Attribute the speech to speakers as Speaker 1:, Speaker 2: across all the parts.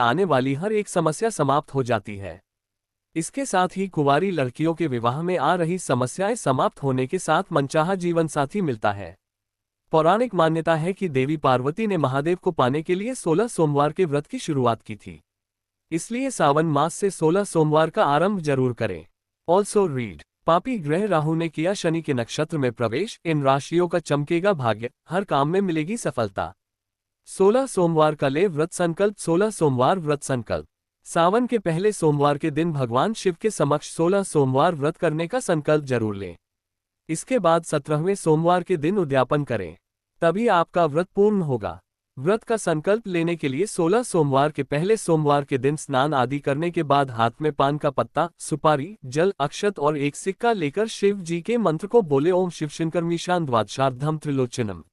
Speaker 1: आने वाली हर एक समस्या समाप्त हो जाती है। इसके साथ ही कुंवारी लड़कियों के विवाह में आ रही समस्याएं समाप्त होने के साथ मनचाहा जीवन साथी मिलता है। पौराणिक मान्यता है कि देवी पार्वती ने महादेव को पाने के लिए 16 सोमवार के व्रत की शुरुआत की थी। इसलिए सावन मास से 16 सोमवार का आरंभ जरूर करें। ऑल्सो रीड, पापी ग्रह राहु ने किया शनि के नक्षत्र में प्रवेश, इन राशियों का चमकेगा भाग्य, हर काम में मिलेगी सफलता। 16 सोमवार का ले व्रत संकल्प। 16 सोमवार व्रत संकल्प। सावन के पहले सोमवार के दिन भगवान शिव के समक्ष 16 सोमवार व्रत करने का संकल्प जरूर लें। इसके बाद 17वें सोमवार के दिन उद्यापन करें, तभी आपका व्रत पूर्ण होगा। व्रत का संकल्प लेने के लिए 16 सोमवार के पहले सोमवार के दिन स्नान आदि करने के बाद हाथ में पान का पत्ता, सुपारी, जल, अक्षत और एक सिक्का लेकर शिव जी के मंत्र को बोले, ओम शिव शंकरमीशान द्वादशार्धम त्रिलोचनम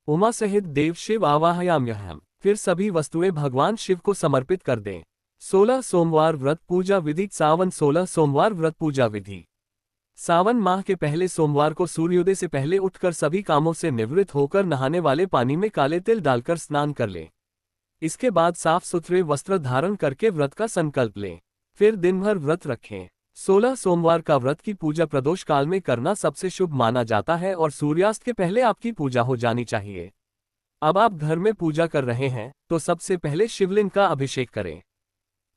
Speaker 1: उमा सहित देव शिव आवाहयाम्यहम्। फिर सभी वस्तुएं भगवान शिव को समर्पित कर दें। 16 सोमवार व्रत पूजा विधि। सावन 16 सोमवार व्रत पूजा विधि। सावन माह के पहले सोमवार को सूर्योदय से पहले उठकर सभी कामों से निवृत्त होकर नहाने वाले पानी में काले तिल डालकर स्नान कर लें। इसके बाद साफ सुथरे वस्त्र धारण करके व्रत का संकल्प लें। फिर दिन भर व्रत रखें। 16 सोमवार का व्रत की पूजा प्रदोष काल में करना सबसे शुभ माना जाता है और सूर्यास्त के पहले आपकी पूजा हो जानी चाहिए। अब आप घर में पूजा कर रहे हैं तो सबसे पहले शिवलिंग का अभिषेक करें।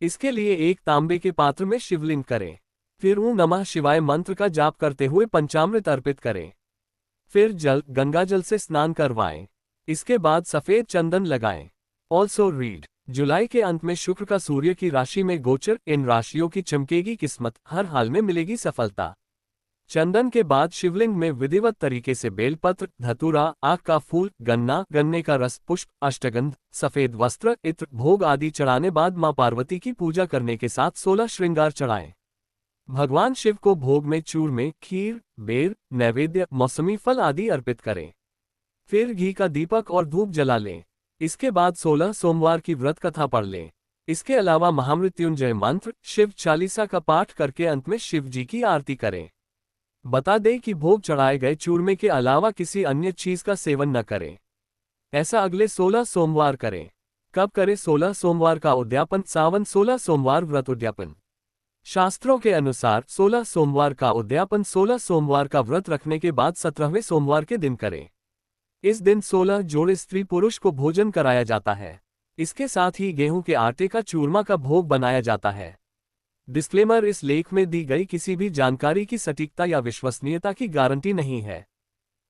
Speaker 1: इसके लिए एक तांबे के पात्र में शिवलिंग करें। फिर ओम नमः शिवाय मंत्र का जाप करते हुए पंचामृत अर्पित करें। फिर गंगाजल से स्नान करवाएं। इसके बाद सफेद चंदन लगाएं। ऑल्सो रीड, जुलाई के अंत में शुक्र का सूर्य की राशि में गोचर, इन राशियों की चमकेगी किस्मत, हर हाल में मिलेगी सफलता। चंदन के बाद शिवलिंग में विधिवत तरीके से बेलपत्र, धतूरा, आक का फूल, गन्ना, गन्ने का रस, पुष्प, अष्टगंध, सफेद वस्त्र, इत्र, भोग आदि चढ़ाने बाद मां पार्वती की पूजा करने के साथ 16 श्रृंगार चढ़ाएं। भगवान शिव को भोग में चूरमे, खीर, बेर, नैवेद्य, मौसमी फल आदि अर्पित करें। फिर घी का दीपक और धूप जला लें। इसके बाद 16 सोमवार की व्रत कथा पढ़ लें। इसके अलावा महामृत्युंजय मंत्र, शिव चालीसा का पाठ करके अंत में शिव जी की आरती करें। बता दें कि भोग चढ़ाए गए चूरमे के अलावा किसी अन्य चीज का सेवन न करें। ऐसा अगले 16 सोमवार करें। कब करें 16 सोमवार का उद्यापन? सावन 16 सोमवार व्रत उद्यापन। शास्त्रों के अनुसार 16 सोमवार का उद्यापन 16 सोमवार का व्रत रखने के बाद 17वें सोमवार के दिन करें। इस दिन 16 जोड़े स्त्री पुरुष को भोजन कराया जाता है। इसके साथ ही गेहूं के आटे का चूरमा का भोग बनाया जाता है। डिस्क्लेमर, इस लेख में दी गई किसी भी जानकारी की सटीकता या विश्वसनीयता की गारंटी नहीं है।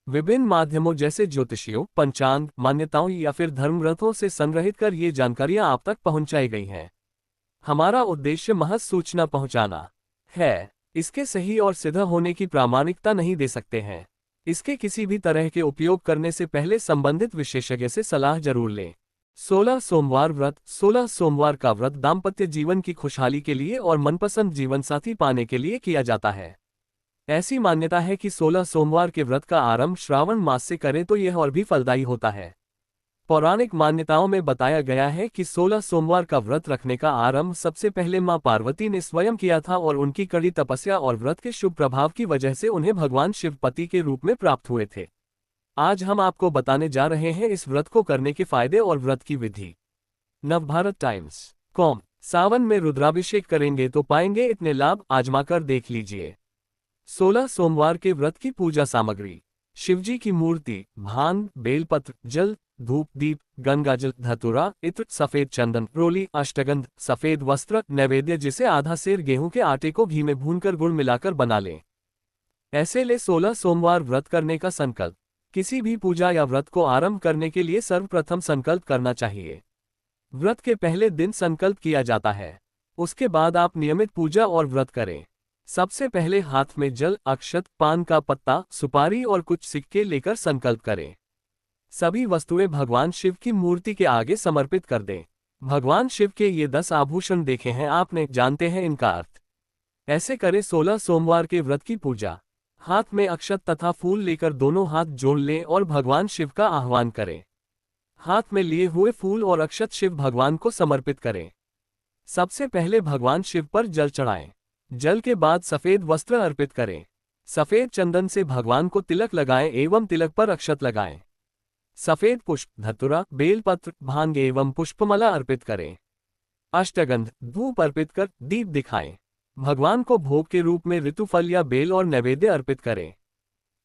Speaker 1: विभिन्न माध्यमों जैसे ज्योतिषियों, पंचांग, मान्यताओं या फिर धर्मग्रंथों से संग्रहित कर ये जानकारियां आप तक पहुंचाई गई हैं। हमारा उद्देश्य महज सूचना पहुंचाना है। इसके सही और सिद्ध होने की प्रामाणिकता नहीं दे सकते हैं। इसके किसी भी तरह के उपयोग करने से पहले संबंधित विशेषज्ञ से सलाह जरूर लें। 16 सोमवार व्रत। 16 सोमवार का व्रत दाम्पत्य जीवन की खुशहाली के लिए और मनपसंद जीवनसाथी पाने के लिए किया जाता है। ऐसी मान्यता है कि 16 सोमवार के व्रत का आरंभ श्रावण मास से करें तो यह और भी फलदायी होता है। पौराणिक मान्यताओं में बताया गया है कि 16 सोमवार का व्रत रखने का आरंभ सबसे पहले मां पार्वती ने स्वयं किया था और उनकी कड़ी तपस्या और व्रत के शुभ प्रभाव की वजह से उन्हें भगवान शिव पति के रूप में प्राप्त हुए थे। आज हम आपको बताने जा रहे हैं इस व्रत को करने के फायदे और व्रत की विधि। नवभारत टाइम्स.com। सावन में रुद्राभिषेक करेंगे तो पाएंगे इतने लाभ, आजमाकर देख लीजिए। 16 सोमवार के व्रत की पूजा सामग्री। शिवजी की मूर्ति, भांग, बेलपत्र, जल, धूप, दीप, गंगाजल, धतूरा, इत्र, सफेद चंदन, रोली, अष्टगंध, सफेद वस्त्र, नैवेद्य जिसे आधा सेर गेहूं के आटे को घी में भूनकर गुड़ मिलाकर बना लें। ऐसे ले 16 सोमवार व्रत करने का संकल्प। किसी भी पूजा या व्रत को आरंभ करने के लिए सर्वप्रथम संकल्प करना चाहिए। व्रत के पहले दिन संकल्प किया जाता है। उसके बाद आप नियमित पूजा और व्रत करें। सबसे पहले हाथ में जल, अक्षत, पान का पत्ता, सुपारी और कुछ सिक्के लेकर संकल्प करें। सभी वस्तुएं भगवान शिव की मूर्ति के आगे समर्पित कर दें। भगवान शिव के ये 10 आभूषण देखे हैं आपने, जानते हैं इनका अर्थ। ऐसे करें 16 सोमवार के व्रत की पूजा। हाथ में अक्षत तथा फूल लेकर दोनों हाथ जोड़ लें और भगवान शिव का आह्वान करें। हाथ में लिए हुए फूल और अक्षत शिव भगवान को समर्पित करें। सबसे पहले भगवान शिव पर जल चढ़ाएं। जल के बाद सफेद वस्त्र अर्पित करें। सफेद चंदन से भगवान को तिलक लगाएं एवं तिलक पर अक्षत लगाएं। सफेद पुष्प, धतूरा, बेलपत्र, भांग एवं पुष्पमाला अर्पित करें। अष्टगंध धूप अर्पित कर दीप दिखाएं। भगवान को भोग के रूप में ऋतुफल या बेल और नैवेद्य अर्पित करें।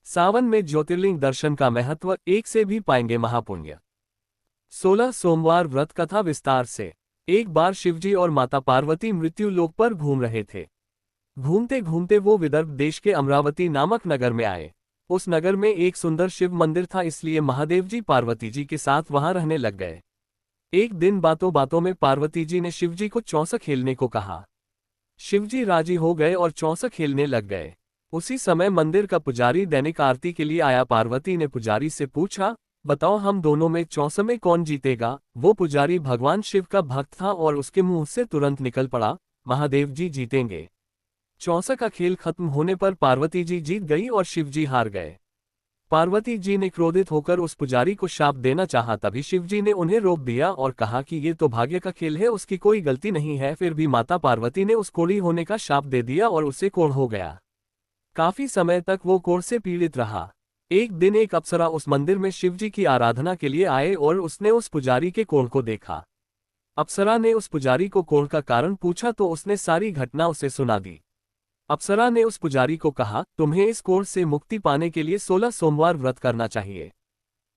Speaker 1: सावन में ज्योतिर्लिंग दर्शन का महत्व एक से भी पाएंगे महापुण्य। 16 सोमवार व्रत कथा विस्तार से। एक बार शिवजी और माता पार्वती मृत्यु लोक पर घूम रहे थे। घूमते घूमते वो विदर्भ देश के अमरावती नामक नगर में आए। उस नगर में एक सुंदर शिव मंदिर था, इसलिए महादेव जी पार्वती जी के साथ वहां रहने लग गए। एक दिन बातों बातों में पार्वती जी ने शिवजी को चौसा खेलने को कहा। शिवजी राजी हो गए और चौसा खेलने लग गए। उसी समय मंदिर का पुजारी दैनिक आरती के लिए आया। पार्वती ने पुजारी से पूछा, बताओ हम दोनों में चौसा में कौन जीतेगा। वो पुजारी भगवान शिव का भक्त था और उसके मुंह से तुरंत निकल पड़ा, महादेव जी जीतेंगे। चौसा का खेल खत्म होने पर पार्वती जी जीत गई और शिवजी हार गए। पार्वती जी ने क्रोधित होकर उस पुजारी को शाप देना चाहा, तभी शिवजी ने उन्हें रोक दिया और कहा कि ये तो भाग्य का खेल है, उसकी कोई गलती नहीं है। फिर भी माता पार्वती ने उस कोढ़ी होने का शाप दे दिया और उसे कोढ़ हो गया। काफी समय तक वो कोढ़ से पीड़ित रहा। एक दिन एक अप्सरा उस मंदिर में शिवजी की आराधना के लिए आए और उसने उस पुजारी के कोढ़ को देखा। अप्सरा ने उस पुजारी को कोढ़ का कारण पूछा तो उसने सारी घटना उसे सुना दी। अप्सरा ने उस पुजारी को कहा, तुम्हें इस कोढ़ से मुक्ति पाने के लिए 16 सोमवार व्रत करना चाहिए।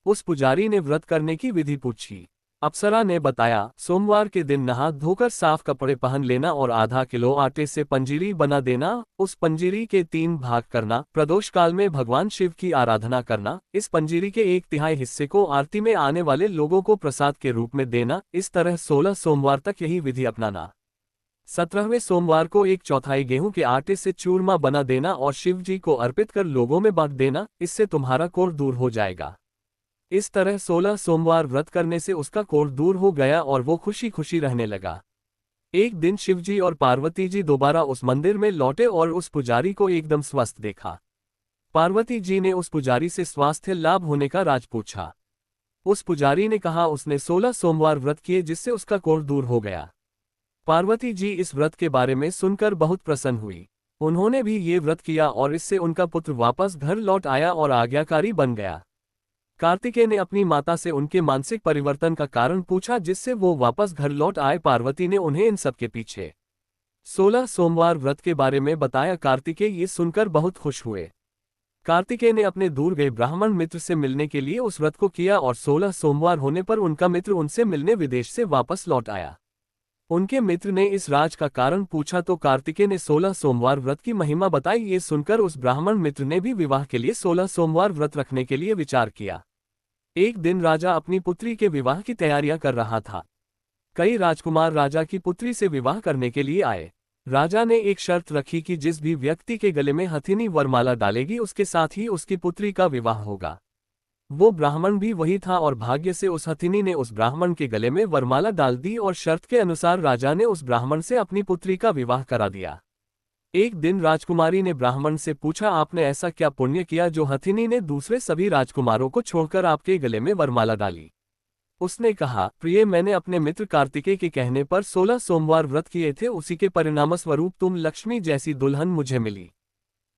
Speaker 1: उस पुजारी ने व्रत करने की विधि पूछी। अप्सरा ने बताया, सोमवार के दिन नहा धोकर साफ कपड़े पहन लेना और आधा किलो आटे से पंजीरी बना देना। उस पंजीरी के 3 भाग करना। प्रदोष काल में भगवान शिव की आराधना करना। इस पंजीरी के 1/3 हिस्से को आरती में आने वाले लोगों को प्रसाद के रूप में देना। इस तरह 16 सोमवार तक यही विधि अपनाना। 17वें सोमवार को 1/4 गेहूं के आटे से चूरमा बना देना और शिव जी को अर्पित कर लोगों में बांट देना। इससे तुम्हारा कोढ़ दूर हो जाएगा। इस तरह 16 सोमवार व्रत करने से उसका कोढ़ दूर हो गया और वो खुशी खुशी रहने लगा। एक दिन शिवजी और पार्वती जी दोबारा उस मंदिर में लौटे और उस पुजारी को एकदम स्वस्थ देखा। पार्वती जी ने उस पुजारी से स्वास्थ्य लाभ होने का राज पूछा। उस पुजारी ने कहा उसने 16 सोमवार व्रत किए जिससे उसका कोढ़ दूर हो गया। पार्वती जी इस व्रत के बारे में सुनकर बहुत प्रसन्न हुई। उन्होंने भी ये व्रत किया और इससे उनका पुत्र वापस घर लौट आया और आज्ञाकारी बन गया। कार्तिकेय ने अपनी माता से उनके मानसिक परिवर्तन का कारण पूछा जिससे वो वापस घर लौट आए। पार्वती ने उन्हें इन सब के पीछे 16 सोमवार व्रत के बारे में बताया। कार्तिकेय ये सुनकर बहुत खुश हुए। कार्तिकेय ने अपने दूर गए ब्राह्मण मित्र से मिलने के लिए उस व्रत को किया और 16 सोमवार होने पर उनका मित्र उनसे मिलने विदेश से वापस लौट आया। उनके मित्र ने इस राज का कारण पूछा तो कार्तिकेय ने 16 सोमवार व्रत की महिमा बताई। ये सुनकर उस ब्राह्मण मित्र ने भी विवाह के लिए 16 सोमवार व्रत रखने के लिए विचार किया। एक दिन राजा अपनी पुत्री के विवाह की तैयारियां कर रहा था। कई राजकुमार राजा की पुत्री से विवाह करने के लिए आए। राजा ने एक शर्त रखी कि जिस भी व्यक्ति के गले में हथिनी वरमाला डालेगी उसके साथ ही उसकी पुत्री का विवाह होगा। वो ब्राह्मण भी वही था और भाग्य से उस हथिनी ने उस ब्राह्मण के गले में वरमाला डाल दी और शर्त के अनुसार राजा ने उस ब्राह्मण से अपनी पुत्री का विवाह करा दिया। एक दिन राजकुमारी ने ब्राह्मण से पूछा, आपने ऐसा क्या पुण्य किया जो हथिनी ने दूसरे सभी राजकुमारों को छोड़कर आपके गले में वरमाला डाली। उसने कहा, प्रिय, मैंने अपने मित्र कार्तिकेय के कहने पर 16 सोमवार व्रत किए थे, उसी के परिणामस्वरूप तुम लक्ष्मी जैसी दुल्हन मुझे मिली।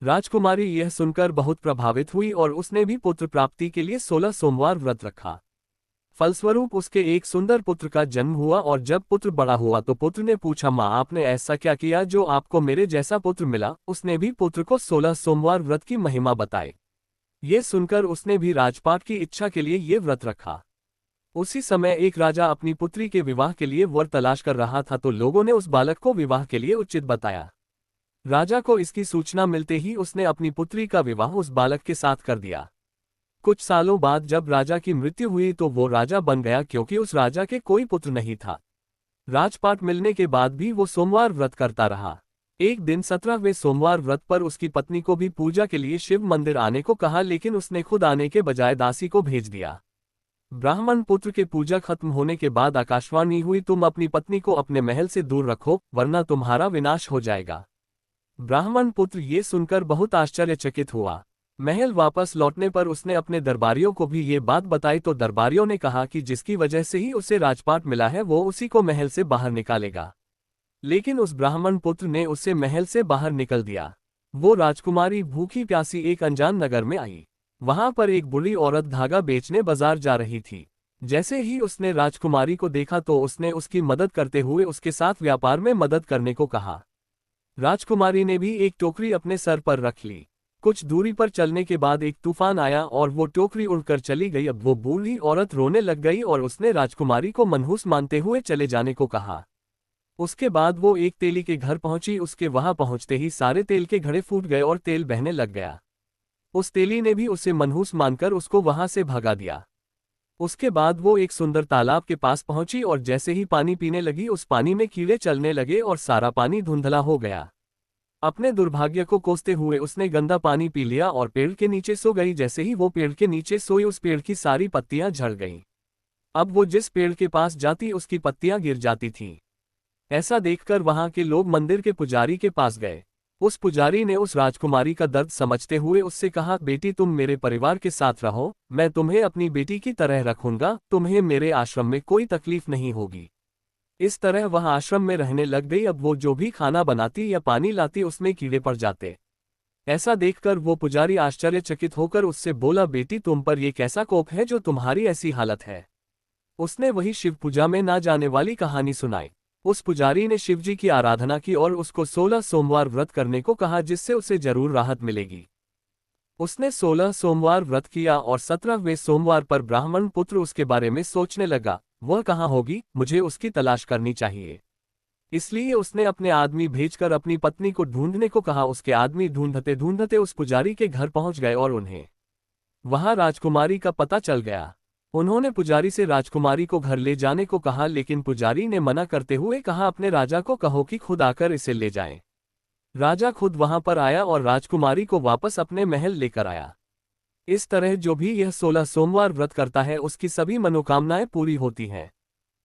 Speaker 1: राजकुमारी यह सुनकर बहुत प्रभावित हुई और उसने भी पुत्र प्राप्ति के लिए 16 सोमवार व्रत रखा। फलस्वरूप उसके एक सुंदर पुत्र का जन्म हुआ और जब पुत्र बड़ा हुआ तो पुत्र ने पूछा, माँ आपने ऐसा क्या किया जो आपको मेरे जैसा पुत्र मिला। उसने भी पुत्र को 16 सोमवार व्रत की महिमा बताई। ये सुनकर उसने भी राजपाट की इच्छा के लिए ये व्रत रखा। उसी समय एक राजा अपनी पुत्री के विवाह के लिए वर तलाश कर रहा था तो लोगों ने उस बालक को विवाह के लिए उचित बताया। राजा को इसकी सूचना मिलते ही उसने अपनी पुत्री का विवाह उस बालक के साथ कर दिया। कुछ सालों बाद जब राजा की मृत्यु हुई तो वो राजा बन गया क्योंकि उस राजा के कोई पुत्र नहीं था। राजपाट मिलने के बाद भी वो सोमवार व्रत करता रहा। एक दिन 17वें सोमवार व्रत पर उसकी पत्नी को भी पूजा के लिए शिव मंदिर आने को कहा, लेकिन उसने खुद आने के बजाय दासी को भेज दिया। ब्राह्मण पुत्र के पूजा खत्म होने के बाद आकाशवाणी हुई, तुम अपनी पत्नी को अपने महल से दूर रखो वरना तुम्हारा विनाश हो जाएगा। ब्राह्मण पुत्र ये सुनकर बहुत आश्चर्यचकित हुआ। महल वापस लौटने पर उसने अपने दरबारियों को भी ये बात बताई तो दरबारियों ने कहा कि जिसकी वजह से ही उसे राजपाट मिला है वो उसी को महल से बाहर निकालेगा। लेकिन उस ब्राह्मण पुत्र ने उसे महल से बाहर निकल दिया। वो राजकुमारी भूखी प्यासी एक अनजान नगर में आई। वहां पर एक बूढ़ी औरत धागा बेचने बाजार जा रही थी। जैसे ही उसने राजकुमारी को देखा तो उसने उसकी मदद करते हुए उसके साथ व्यापार में मदद करने को कहा। राजकुमारी ने भी एक टोकरी अपने सर पर रख ली। कुछ दूरी पर चलने के बाद एक तूफान आया और वो टोकरी उड़कर चली गई। अब वो बूढ़ी औरत रोने लग गई और उसने राजकुमारी को मनहूस मानते हुए चले जाने को कहा। उसके बाद वो एक तेली के घर पहुंची। उसके वहां पहुंचते ही सारे तेल के घड़े फूट गए और तेल बहने लग गया। उस तेली ने भी उसे मनहूस मानकर उसको वहां से भगा दिया। उसके बाद वो एक सुंदर तालाब के पास पहुंची और जैसे ही पानी पीने लगी उस पानी में कीड़े चलने लगे और सारा पानी धुंधला हो गया। अपने दुर्भाग्य को कोसते हुए उसने गंदा पानी पी लिया और पेड़ के नीचे सो गई। जैसे ही वो पेड़ के नीचे सोई उस पेड़ की सारी पत्तियां झड़ गईं। अब वो जिस पेड़ के पास जाती उसकी पत्तियां गिर जाती थीं। ऐसा देखकर वहां के लोग मंदिर के पुजारी के पास गए। उस पुजारी ने उस राजकुमारी का दर्द समझते हुए उससे कहा, बेटी तुम मेरे परिवार के साथ रहो, मैं तुम्हें अपनी बेटी की तरह रखूंगा, तुम्हें मेरे आश्रम में कोई तकलीफ नहीं होगी। इस तरह वह आश्रम में रहने लग गई। अब वो जो भी खाना बनाती या पानी लाती उसमें कीड़े पड़ जाते। ऐसा देखकर वो पुजारी आश्चर्यचकित होकर उससे बोला, बेटी तुम पर यह कैसा कोप है जो तुम्हारी ऐसी हालत है। उसने वही शिव पूजा में ना जाने वाली कहानी सुनाई। उस पुजारी ने शिवजी की आराधना की और उसको 16 सोमवार व्रत करने को कहा, जिससे उसे जरूर राहत मिलेगी। उसने 16 सोमवार व्रत किया और 17वें सोमवार पर ब्राह्मण पुत्र उसके बारे में सोचने लगा, वह कहाँ होगी, मुझे उसकी तलाश करनी चाहिए। इसलिए उसने अपने आदमी भेजकर अपनी पत्नी को ढूंढने को कहा। उसके आदमी ढूंढते ढूंढते उस पुजारी के घर पहुंच गए और उन्हें वहां राजकुमारी का पता चल गया। उन्होंने पुजारी से राजकुमारी को घर ले जाने को कहा, लेकिन पुजारी ने मना करते हुए कहा, अपने राजा को कहो कि खुद आकर इसे ले जाएं। राजा खुद वहां पर आया और राजकुमारी को वापस अपने महल लेकर आया। इस तरह जो भी यह 16 सोमवार व्रत करता है उसकी सभी मनोकामनाएं पूरी होती हैं।